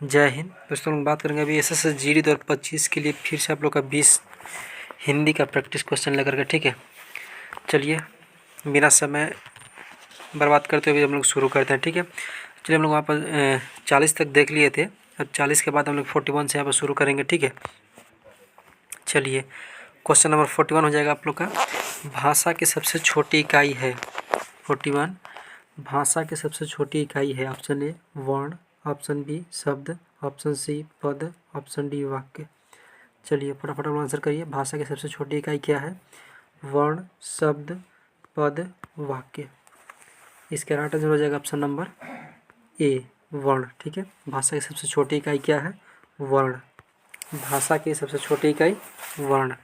जय हिंद दोस्तों। हम बात करेंगे अभी एसएससी जीडी 2025 के लिए फिर से आप लोग का 20 हिंदी का प्रैक्टिस क्वेश्चन लेकर के। ठीक है, चलिए बिना समय बर्बाद करते हुए हम लोग शुरू करते हैं। ठीक है, चलिए हम लोग वहाँ पर 40 तक देख लिए थे। अब 40 के बाद हम लोग 41 से यहाँ पर शुरू करेंगे। ठीक है, चलिए क्वेश्चन नंबर 41 हो जाएगा आप लोग का। भाषा की सबसे छोटी इकाई है 41। भाषा की सबसे छोटी इकाई है ऑप्शन ए वर्ण, ऑप्शन बी शब्द, ऑप्शन सी पद, ऑप्शन डी वाक्य। चलिए फटाफट आंसर करिए। भाषा की सबसे छोटी इकाई क्या है? वर्ण, शब्द, पद, वाक्य। इसका राइट आंसर हो जाएगा ऑप्शन नंबर ए वर्ण। ठीक है, भाषा की सबसे छोटी इकाई क्या है? वर्ण। भाषा की सबसे छोटी इकाई वर्ण।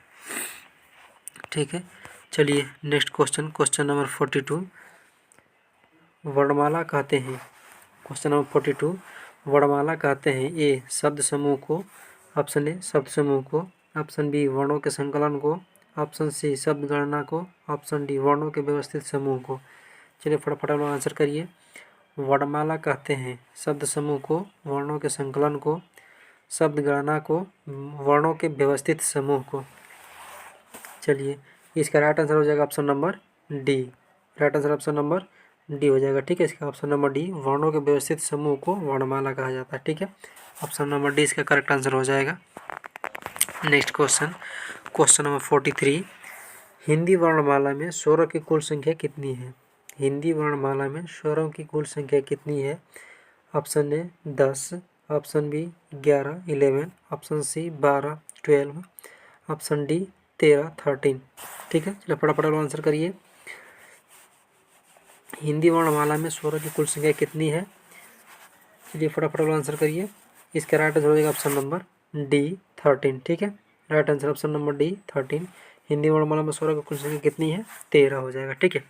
ठीक है, चलिए नेक्स्ट क्वेश्चन, क्वेश्चन नंबर 42 वर्णमाला कहते हैं। क्वेश्चन नंबर 42 वर्णमाला कहते हैं ए शब्द समूह को, ऑप्शन ए शब्द समूह को, ऑप्शन बी वर्णों के संकलन को, ऑप्शन सी शब्द गणना को, ऑप्शन डी वर्णों के व्यवस्थित समूह को। चलिए फटाफट आंसर करिए। वर्णमाला कहते हैं शब्द समूह को, वर्णों के संकलन को, शब्द गणना को, वर्णों के व्यवस्थित समूह को। चलिए इसका राइट आंसर हो जाएगा option number D. Right answer option number D हो जाएगा। ठीक है, इसका ऑप्शन नंबर डी वर्णों के व्यवस्थित समूह को वर्णमाला कहा जाता है। ठीक है, ऑप्शन नंबर डी इसका करेक्ट आंसर हो जाएगा। Next question, question number 43 Hindi वर्णमाला में स्वरों की कुल संख्या कितनी है? हिंदी वर्णमाला में स्वरों की कुल संख्या कितनी है? Option A 10, option B 11 11, option C 12 12, option D 13 13। ठीक है, चलो फटाफट आंसर करिए। हिंदी वर्णमाला में स्वरों की कुल संख्या कितनी है? चलिए फटाफट आंसर करिए। इसका राइट आंसर हो जाएगा ऑप्शन नंबर डी 13। ठीक है, right answer option number D 13। Hindi वर्णमाला में स्वरों की कुल संख्या कितनी है? 13 हो जाएगा। ठीक है,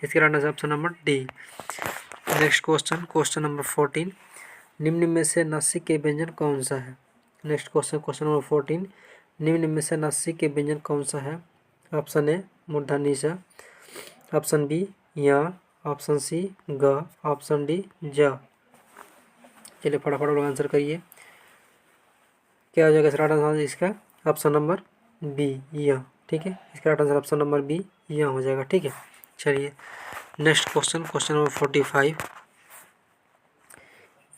इसका right answer option number D. Next question, question number 14 निम्न में से नासिक व्यंजन कौन सा है? नेक्स्ट क्वेश्चन, क्वेश्चन नंबर 14 निम्न में से नासिक व्यंजन कौन सा है? ऑप्शन ए मूर्धन्य स, ऑप्शन बी या, ऑप्शन सी ग, ऑप्शन डी ज। चलिए फटाफट आंसर करिए। क्या हो जाएगा राइट आंसर इसका? ऑप्शन नंबर बी या। ठीक है, इसका right answer option number B या हो जाएगा। ठीक है, चलिए नेक्स्ट क्वेश्चन, क्वेश्चन नंबर 45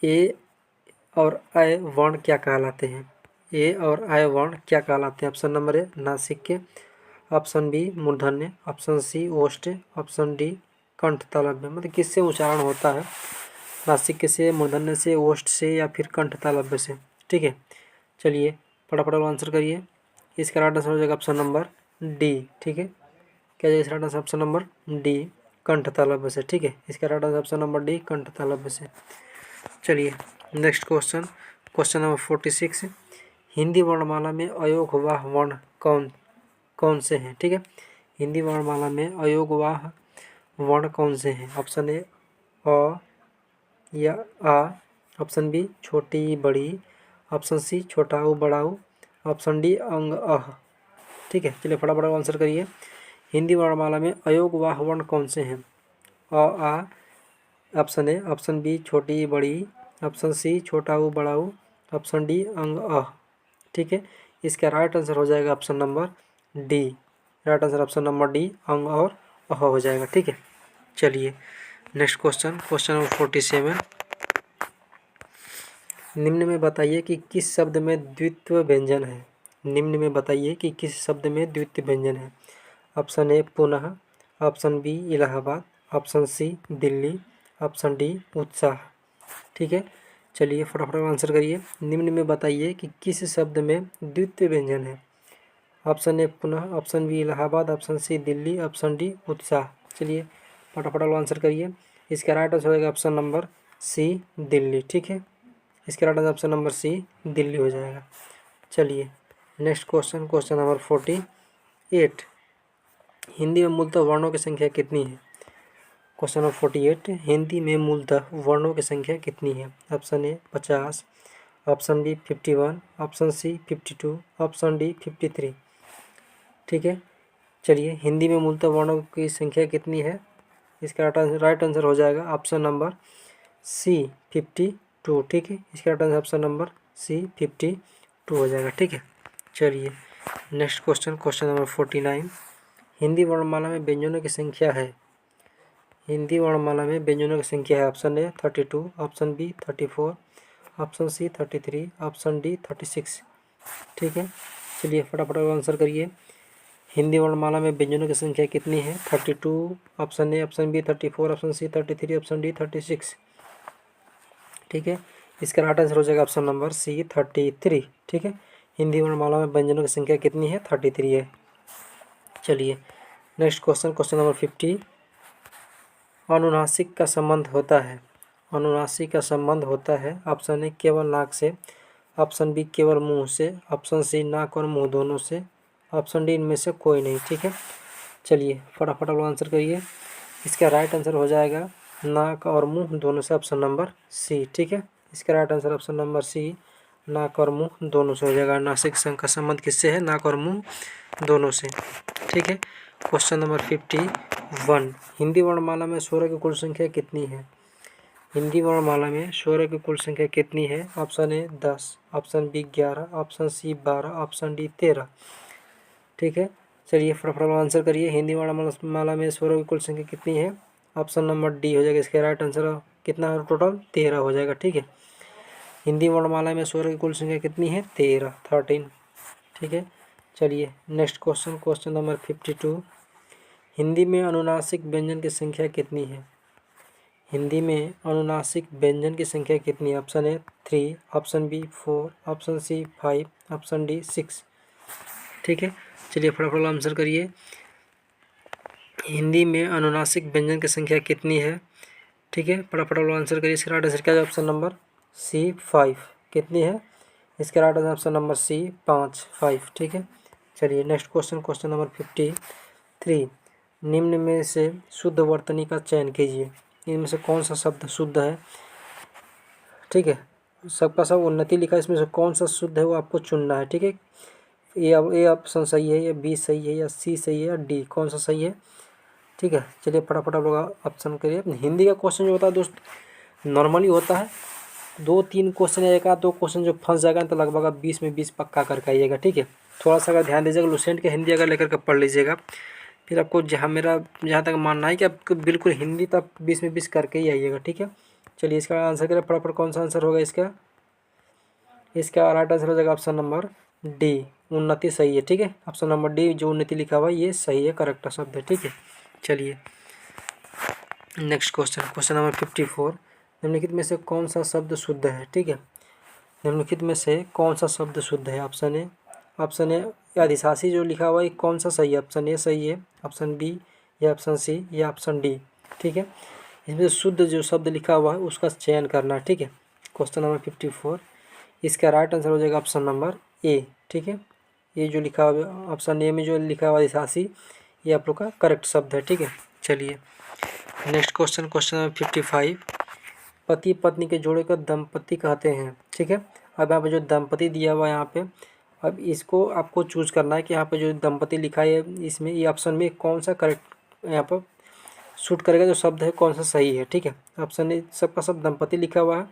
ए और अय वर्ण क्या कहलाते हैं? ए और अय वर्ण क्या कहलाते हैं? ऑप्शन नंबर ए नासिक्य, ऑप्शन बी मूर्धन्य, ऑप्शन सी ओष्ठ, ऑप्शन डी कंठ तालव्य। मतलब किससे उच्चारण होता है? नासिक्य से, मूर्धन्य से, ओष्ठ से या फिर कंठ तालव्य से। ठीक है, चलिए फटाफट आंसर करिए। इसका राइट आंसर हो जाएगा ऑप्शन नंबर डी। ठीक है, क्या जाएगा right answer? Option number D कंठ तालव्य से। ठीक है, इसका right answer option number D कंठ तालव्य से। चलिए next question, question number 46 Hindi वर्णमाला में अयोगवाह वर्ण कौन कौन से हैं? ठीक है, हिंदी वर्णमाला में अयोगवाह वर्ण कौन से हैं? ऑप्शन ए अ या आ, ऑप्शन बी छोटी बड़ी, ऑप्शन सी छोटा ऊ बड़ा ऊ, ऑप्शन डी अंग अह। ठीक है, चलिए फटाफट आंसर करिए। हिंदी वर्णमाला में अयोगवाह वर्ण कौन से हैं? अ आ, ऑप्शन ए, ऑप्शन बी छोटी बड़ी, ऑप्शन सी छोटा ऊ बड़ा ऊ, ऑप्शन डी अंग अह। ठीक है, इसका राइट आंसर हो जाएगा option number D. Right answer option number D अंग और अह हो जाएगा। ठीक है, चलिए नेक्स्ट क्वेश्चन, क्वेश्चन नंबर 47 निम्न में बताइए कि किस शब्द में द्वित्व व्यंजन है? निम्न में बताइए कि किस शब्द में द्वित्व व्यंजन है? ऑप्शन ए पुनः, option B Allahabad, option C Delhi, option D उत्साह। ठीक है, चलिए फटाफट आंसर करिए। निम्न में बताइए कि किस शब्द में द्वित्व व्यंजन है? ऑप्शन ए पुनः, option B Allahabad, option C Delhi, option D उत्साह। चलिए फटाफट आंसर करिए। इसका राइट आंसर होगा ऑप्शन नंबर सी दिल्ली। ठीक है, इसका right answer option number C Delhi हो जाएगा। चलिए next question, question number 48 Hindi में मूलतः वर्णों की संख्या कितनी है? क्वेश्चन नंबर 48 हिंदी में मूलतः वर्णों की संख्या कितनी है? Option A 50, option B 51, option C 52, option D 53। ठीक है, चलिए हिंदी में मूलतः वर्णों की संख्या कितनी है? इसका राइट आंसर हो जाएगा ऑप्शन नंबर सी 52। 52, ठीक है। इसका right answer option number C 52 हो जाएगा, ठीक है। चलिए next question, question number 49। Hindi वर्णमाला में व्यंजनों की संख्या है, हिंदी वर्णमाला में व्यंजनों की संख्या है। Option A 32, option B 34, option C 33, option D 36, ठीक है। चलिए फटाफट आंसर करिए। हिंदी वर्णमाला में व्यंजनों की संख्या कितनी है? 32, option A, option B 34, option C 33, option D 36, ठीक है। इसका राइट आंसर हो जाएगा ऑप्शन नंबर सी 33, ठीक है। हिंदी वर्णमाला में व्यंजनों की संख्या कितनी है? 33 है। चलिए नेक्स्ट क्वेश्चन, क्वेश्चन नंबर 50। अनुनासिक का संबंध होता है, अनुनासिक का संबंध होता है। ऑप्शन ए केवल नाक से, ऑप्शन बी केवल मुंह से, ऑप्शन सी नाक और मुंह दोनों से, ऑप्शन डी इनमें से कोई नहीं, ठीक है। चलिए फटाफट आप आंसर करिए। इसका राइट आंसर हो जाएगा नाक और मुंह दोनों से, ऑप्शन नंबर सी, ठीक है। इसका right answer option number C, नाक और मुंह दोनों से हो जाएगा। नासिक संघ का संबंध किससे है? नाक और मुंह दोनों से, ठीक है। Question number 51। हिंदी वर्णमाला में स्वरों की कुल संख्या कितनी है? हिंदी वर्णमाला में स्वरों की कुल संख्या कितनी है? Option A 10, option B 11, option C 12, option D 13, ठीक है। चलिए फटाफट आंसर करिए। हिंदी वर्णमाला में स्वरों की कुल संख्या कितनी है? ऑप्शन नंबर डी हो जाएगा इसका राइट आंसर। कितना है टोटल? 13 हो जाएगा, ठीक है। हिंदी वर्णमाला में स्वरों की कुल संख्या कितनी है? 13, ठीक है। चलिए next question, question number 52। Hindi में अनुनासिक व्यंजन की संख्या कितनी है? हिंदी में अनुनासिक व्यंजन की संख्या कितनी है? Option A 3, option B 4, option C 5, option D 6, ठीक है। चलिए फटाफट आंसर करिए। हिंदी में अनुनासिक व्यंजन की संख्या कितनी है? ठीक है, फटाफट आंसर करिए। इसका राइट आंसर क्या है? Option number C 5। कितनी है? इसका right answer option number C 5, ठीक है। चलिए नेक्स्ट क्वेश्चन, क्वेश्चन नंबर 53। निम्न में से शुद्ध वर्तनी का चयन कीजिए। इनमें से कौन सा शब्द शुद्ध है? ठीक है, सबका सब उन्नति लिखा है, इसमें से कौन सा शुद्ध है वो आपको चुनना है, ठीक है। ए ऑप्शन सही है, या बी सही है, या सी सही है, या डी, कौन सा सही है? ठीक है, चलिए फटाफट आप लोग ऑप्शन करिए। हिंदी का क्वेश्चन जो होता है दोस्त नॉर्मली होता है, 2-3 क्वेश्चन या 1-2 क्वेश्चन जो फंस जाएगा तो लगभग आप 20 में 20 पक्का करके आइएगा, ठीक है। थोड़ा सा अगर ध्यान दीजिएगा, लुसेंट के हिंदी अगर लेकर के पढ़ लीजिएगा, फिर आपको जहाँ तक मानना है कि आपको बिल्कुल हिंदी तो आप 20 में 20 करके ही आइएगा, ठीक है। चलिए इसका आंसर करें फटाफट। कौन सा आंसर होगा इसका? इसका राइट आंसर हो जाएगा ऑप्शन नंबर डी, उन्नति सही है, ठीक है। ऑप्शन नंबर डी जो उन्नति लिखा हुआ है ये सही है, करेक्ट शब्द है, ठीक है। चलिए नेक्स्ट क्वेश्चन, क्वेश्चन नंबर 54। निम्नलिखित में से कौन सा शब्द शुद्ध है? ठीक है, निम्नलिखित में से कौन सा शब्द शुद्ध है? ऑप्शन ए अधिशासी जो लिखा हुआ है कौन सा सही है? ऑप्शन ए सही है, ऑप्शन बी या ऑप्शन सी या ऑप्शन डी, ठीक है। इसमें शुद्ध जो शब्द लिखा हुआ है उसका चयन करना है, ठीक है। क्वेश्चन नंबर 54, इसका राइट आंसर हो जाएगा ऑप्शन नंबर ए, ठीक है। ये जो लिखा हुआ ऑप्शन ए में जो लिखा हुआ अधिशासी ये आप लोग का करेक्ट शब्द है, ठीक है। चलिए नेक्स्ट क्वेश्चन, क्वेश्चन नंबर 55। पति पत्नी के जोड़े को दंपति कहते हैं, ठीक है। अब यहाँ पे जो दंपति दिया हुआ है यहाँ पे, अब इसको आपको चूज करना है कि यहाँ पे जो दंपति लिखा है इसमें ये ऑप्शन में कौन सा करेक्ट यहाँ पर सूट करेगा, जो शब्द है कौन सा सही है, ठीक है। ऑप्शन ए सबका सब दंपति लिखा हुआ है,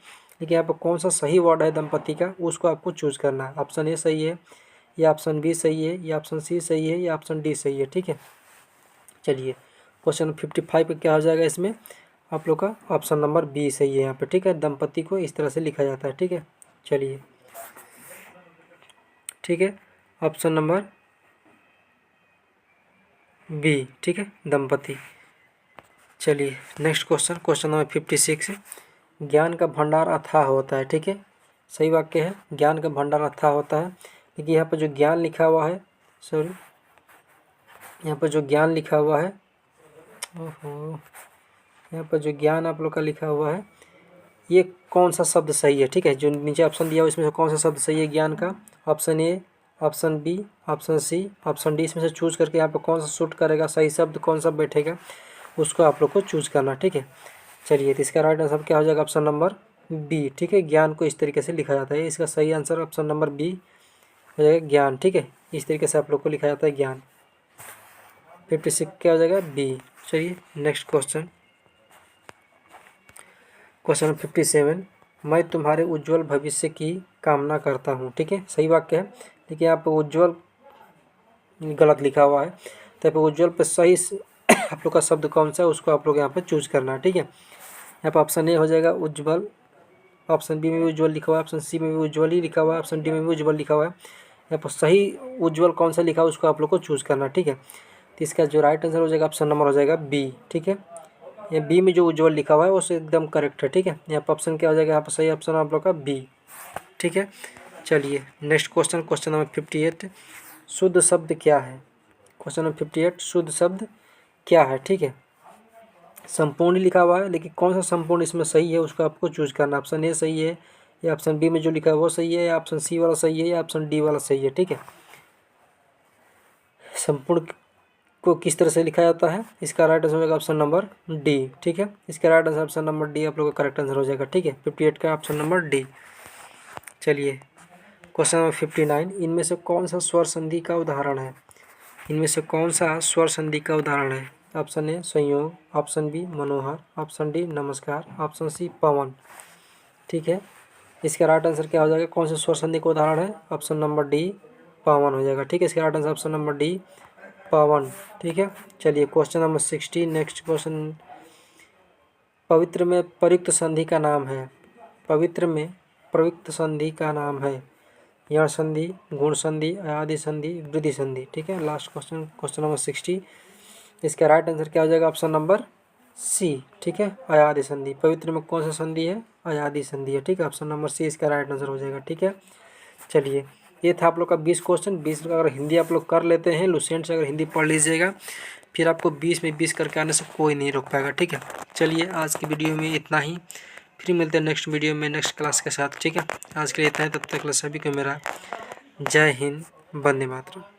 लेकिन यहाँ पर कौन सा सही वर्ड है दंपति का उसको आपको चूज करना है। ऑप्शन ए सही है, या ऑप्शन बी सही है, या ऑप्शन सी सही है, या ऑप्शन डी सही है, ठीक है। चलिए क्वेश्चन 55 क्या हो जाएगा इसमें? आप लोग का ऑप्शन नंबर बी सही है यहाँ पे, ठीक है। दंपति को इस तरह से लिखा जाता है, ठीक है। चलिए ठीक है, ऑप्शन नंबर बी, ठीक है, दंपति। चलिए नेक्स्ट क्वेश्चन, क्वेश्चन नंबर 56। ज्ञान का भंडार अथाह होता है, ठीक है, सही वाक्य है, ज्ञान का भंडार अथाह होता है। देखिए यहाँ पर जो ज्ञान लिखा हुआ है, सॉरी यहाँ पर जो ज्ञान लिखा हुआ है, ओहो, यहाँ पर जो ज्ञान आप लोग का लिखा हुआ है ये कौन सा शब्द सही है, ठीक है। जो नीचे ऑप्शन दिया हुआ इसमें से कौन सा शब्द सही है ज्ञान का? Option A, option B, option C, option D, इसमें से चूज करके यहाँ पर कौन सा सूट करेगा, सही शब्द कौन सा बैठेगा उसको आप लोग को चूज करना, ठीक है। चलिए तो इसका राइट आंसर क्या हो जाएगा? ऑप्शन नंबर बी, ठीक है। ज्ञान को इस तरीके से लिखा जाता है, इसका सही आंसर ऑप्शन नंबर बी हो जाएगा, ज्ञान, ठीक है। इस तरीके से आप लोग को लिखा जाता है ज्ञान। 56 क्या हो जाएगा? बी। चलिए नेक्स्ट क्वेश्चन, क्वेश्चन 57। मैं तुम्हारे उज्जवल भविष्य की कामना करता हूँ। ठीक है, सही वाक्य है, लेकिन यहाँ पे उज्जवल गलत लिखा हुआ है, तो यहाँ पे उज्जवल पे सही आप लोग का शब्द कौन सा है उसको आप लोग यहाँ पे चूज करना है। ठीक है, यहाँ पे ऑप्शन ए हो जाएगा उज्जवल, ऑप्शन बी में भी उज्जवल लिखा हुआ है, ऑप्शन सी में भी उज्जवल ही लिखा हुआ है, ऑप्शन डी में भी उज्जवल लिखा हुआ है। यहाँ पर सही उज्जवल कौन सा लिखा है उसको आप लोग को चूज़ करना है। ठीक है, तो इसका जो राइट आंसर हो जाएगा ऑप्शन नंबर हो जाएगा बी। ठीक है, ये बी में जो उज्जवल लिखा हुआ है वो एकदम करेक्ट है। ठीक है, यहाँ पर ऑप्शन क्या हो जाएगा, यहाँ पर सही ऑप्शन आप लोग का बी। ठीक है, चलिए नेक्स्ट क्वेश्चन, क्वेश्चन नंबर 58, शुद्ध शब्द क्या है। क्वेश्चन नंबर 58, शुद्ध शब्द क्या है। ठीक है, संपूर्ण लिखा हुआ है, लेकिन कौन सा संपूर्ण इसमें सही है उसको आपको चूज करना। ऑप्शन ए सही है, या ऑप्शन बी में जो लिखा है वो सही है, या ऑप्शन सी वाला सही है, या ऑप्शन डी वाला सही है। ठीक है, संपूर्ण को किस तरह से लिखा जाता है, इसका राइट आंसर हो जाएगा ऑप्शन नंबर डी। ठीक है, इसका right answer option number D आप लोग का करेक्ट आंसर हो जाएगा। ठीक है, 58 का ऑप्शन नंबर डी। चलिए क्वेश्चन नंबर 59, इनमें से कौन सा स्वर संधि का उदाहरण है। इनमें से कौन सा स्वर संधि का उदाहरण है। ऑप्शन ए संयोग, ऑप्शन बी मनोहर, ऑप्शन डी नमस्कार, ऑप्शन सी पवन। ठीक है, इसका राइट आंसर क्या हो जाएगा, कौन से स्वर संधि का उदाहरण है, ऑप्शन नंबर डी पवन हो जाएगा। ठीक है, इसका right answer option number D पवन। ठीक है, चलिए क्वेश्चन नंबर 60, नेक्स्ट क्वेश्चन, पवित्र में प्रयुक्त संधि का नाम है। पवित्र में प्रयुक्त संधि का नाम है यण संधि, गुण संधि, अयादि संधि, वृद्धि संधि। ठीक है, लास्ट क्वेश्चन, क्वेश्चन नंबर 60, इसका राइट आंसर क्या हो जाएगा, ऑप्शन नंबर सी। ठीक है, अयादि संधि। पवित्र में कौन सा संधि है, अयादि संधि है। ठीक है, ऑप्शन नंबर सी इसका राइट आंसर हो जाएगा। ठीक है, चलिए ये था आप लोग का 20 क्वेश्चन। 20 का अगर हिंदी आप लोग कर लेते हैं, लुसेंट से अगर हिंदी पढ़ लीजिएगा, फिर आपको 20 में 20 करके आने से कोई नहीं रोक पाएगा। ठीक है, चलिए आज की वीडियो में इतना ही, फिर मिलते हैं नेक्स्ट वीडियो में नेक्स्ट क्लास के साथ। ठीक है, आज के लिए इतना ही, तब तक सभी को मेरा जय हिंद, वंदे मातरम।